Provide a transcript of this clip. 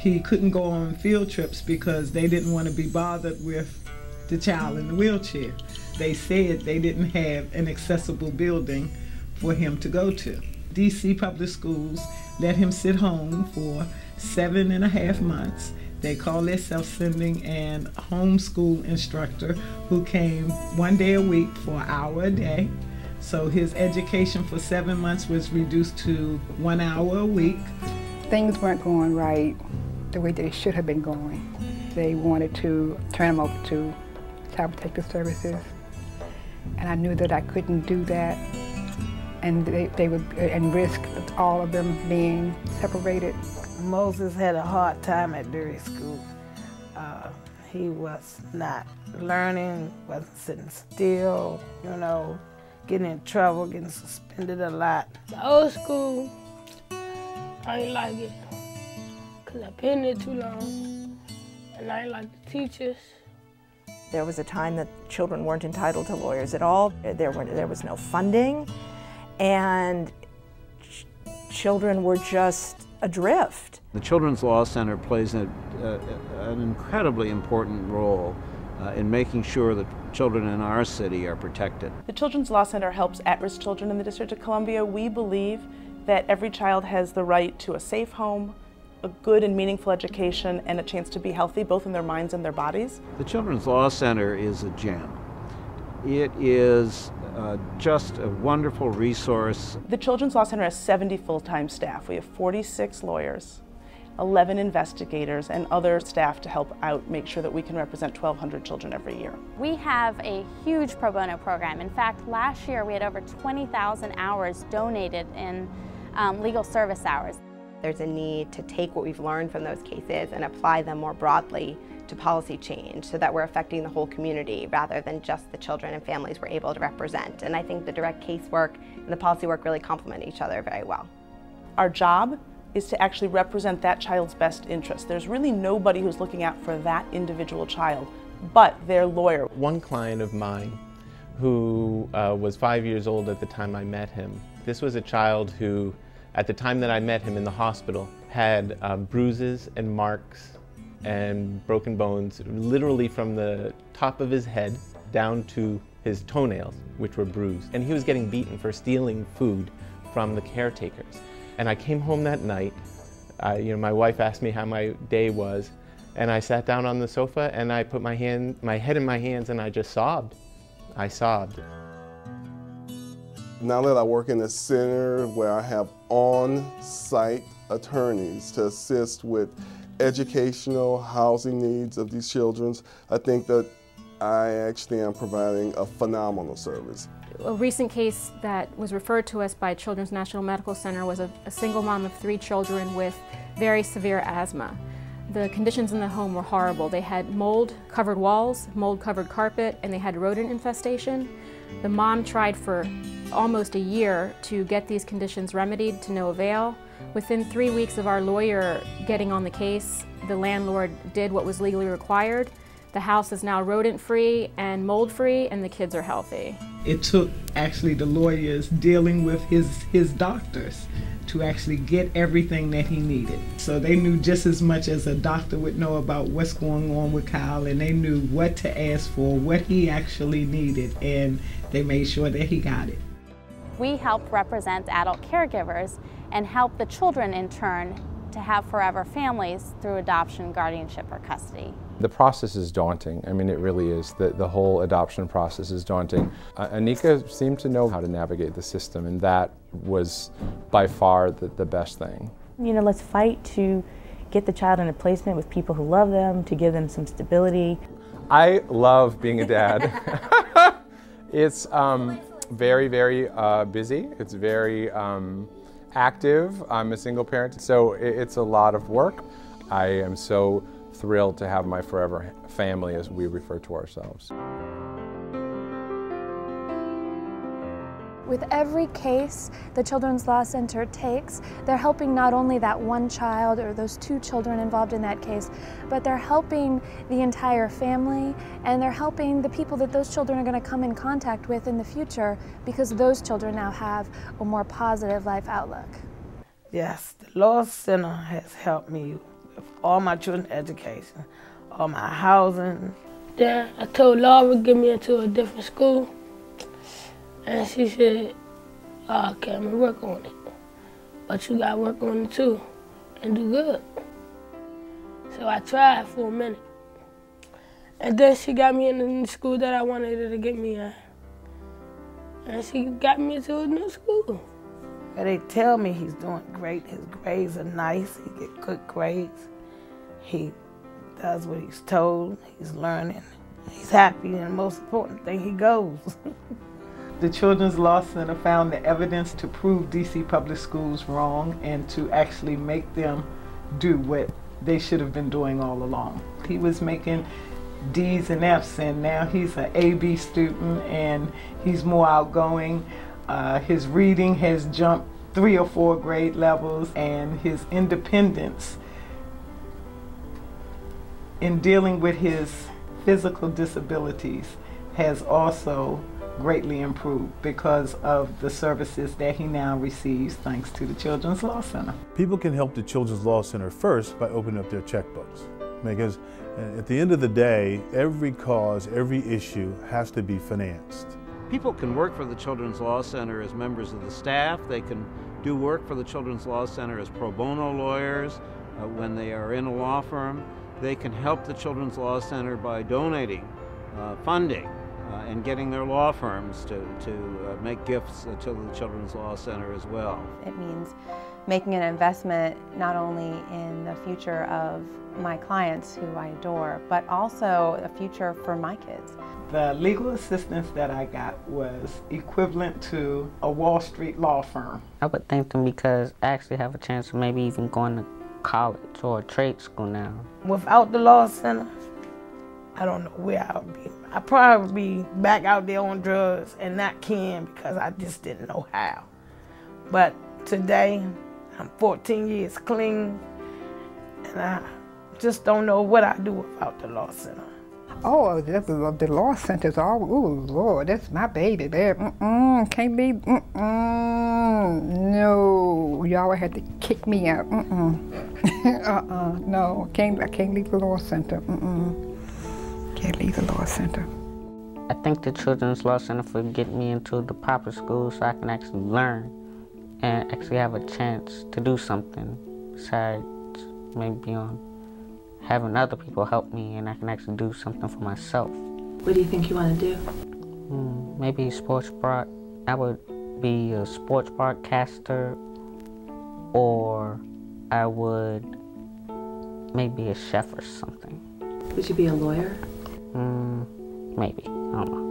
he couldn't go on field trips because they didn't want to be bothered with the child in the wheelchair. They said they didn't have an accessible building for him to go to. DC Public Schools let him sit home for 7.5 months. They call themselves sending an homeschool instructor who came 1 day a week for an hour a day. So his education for 7 months was reduced to 1 hour a week. Things weren't going right the way they should have been going. They wanted to turn him over to Child Protective Services, and I knew that I couldn't do that, and they would risk all of them being separated. Moses had a hard time at Dairy School. He was not learning, wasn't sitting still, you know, getting in trouble, getting suspended a lot. The old school, I didn't like it because I've been there too long, and I didn't like the teachers. There was a time that children weren't entitled to lawyers at all. There was no funding, and children were just adrift. The Children's Law Center plays an incredibly important role in making sure that children in our city are protected. The Children's Law Center helps at-risk children in the District of Columbia. We believe that every child has the right to a safe home, a good and meaningful education, and a chance to be healthy, both in their minds and their bodies. The Children's Law Center is a gem. It is just a wonderful resource. The Children's Law Center has 70 full-time staff. We have 46 lawyers, 11 investigators, and other staff to help out make sure that we can represent 1,200 children every year. We have a huge pro bono program. In fact, last year we had over 20,000 hours donated in legal service hours. There's a need to take what we've learned from those cases and apply them more broadly to policy change so that we're affecting the whole community rather than just the children and families we're able to represent. And I think the direct case work and the policy work really complement each other very well. Our job is to actually represent that child's best interest. There's really nobody who's looking out for that individual child but their lawyer. One client of mine who was 5 years old at the time I met him. This was a child who, at the time that I met him in the hospital, had bruises and marks and broken bones, literally from the top of his head down to his toenails, which were bruised. And he was getting beaten for stealing food from the caretakers. And I came home that night, my wife asked me how my day was, and I sat down on the sofa and I put my head in my hands and I just sobbed. I sobbed. Now that I work in a center where I have on-site attorneys to assist with educational, housing needs of these children, I think that I actually am providing a phenomenal service. A recent case that was referred to us by Children's National Medical Center was a single mom of 3 children with very severe asthma. The conditions in the home were horrible. They had mold-covered walls, mold-covered carpet, and they had rodent infestation. The mom tried for almost a year to get these conditions remedied, to no avail. Within 3 weeks of our lawyer getting on the case, the landlord did what was legally required. The house is now rodent-free and mold-free, and the kids are healthy. It took actually the lawyers dealing with his doctors to actually get everything that he needed. So they knew just as much as a doctor would know about what's going on with Kyle, and they knew what to ask for, what he actually needed, and they made sure that he got it. We help represent adult caregivers and help the children in turn to have forever families through adoption, guardianship, or custody. The process is daunting. I mean, it really is. The whole adoption process is daunting. Anika seemed to know how to navigate the system, and that was by far the best thing. You know, let's fight to get the child in a placement with people who love them, to give them some stability. I love being a dad. It's very, very busy. It's very active. I'm a single parent, so it's a lot of work. I am so thrilled to have my forever family, as we refer to ourselves. With every case the Children's Law Center takes, they're helping not only that one child or those 2 children involved in that case, but they're helping the entire family, and they're helping the people that those children are going to come in contact with in the future, because those children now have a more positive life outlook. Yes, the Law Center has helped me with all my children's education, all my housing. Then I told Laura to get me into a different school, and she said, oh, okay, I'm gonna work on it. But you gotta work on it too, and do good. So I tried for a minute. And then she got me in the school that I wanted her to get me in. And she got me into a new school. And they tell me he's doing great. His grades are nice. He get good grades. He does what he's told. He's learning. He's happy, and the most important thing, he goes. The Children's Law Center found the evidence to prove DC Public Schools wrong and to actually make them do what they should have been doing all along. He was making D's and F's, and now he's an AB student, and he's more outgoing. His reading has jumped 3 or 4 grade levels, and his independence in dealing with his physical disabilities has also greatly improved because of the services that he now receives thanks to the Children's Law Center. People can help the Children's Law Center first by opening up their checkbooks, because at the end of the day, every cause, every issue has to be financed. People can work for the Children's Law Center as members of the staff. They can do work for the Children's Law Center as pro bono lawyers when they are in a law firm. They can help the Children's Law Center by donating funding and getting their law firms to make gifts to the Children's Law Center as well. It means making an investment not only in the future of my clients who I adore, but also a future for my kids. The legal assistance that I got was equivalent to a Wall Street law firm. I would thank them because I actually have a chance of maybe even going to college or a trade school now. Without the Law Center, I don't know where I would be. I'd probably be back out there on drugs and not kin because I just didn't know how. But today, I'm 14 years clean, and I just don't know what I'd do without the Law Center. Oh, the Law Center's all, ooh, Lord, that's my baby there. Can't leave, no. Y'all had to kick me out, no, I can't leave the Law Center, Can't leave the Law Center. I thank the Children's Law Center for getting me into the proper school so I can actually learn and actually have a chance to do something besides maybe having other people help me, and I can actually do something for myself. What do you think you want to do? Maybe a sports broad. I would be a sports broadcaster, or I would maybe a chef or something. Would you be a lawyer? Maybe. I don't know.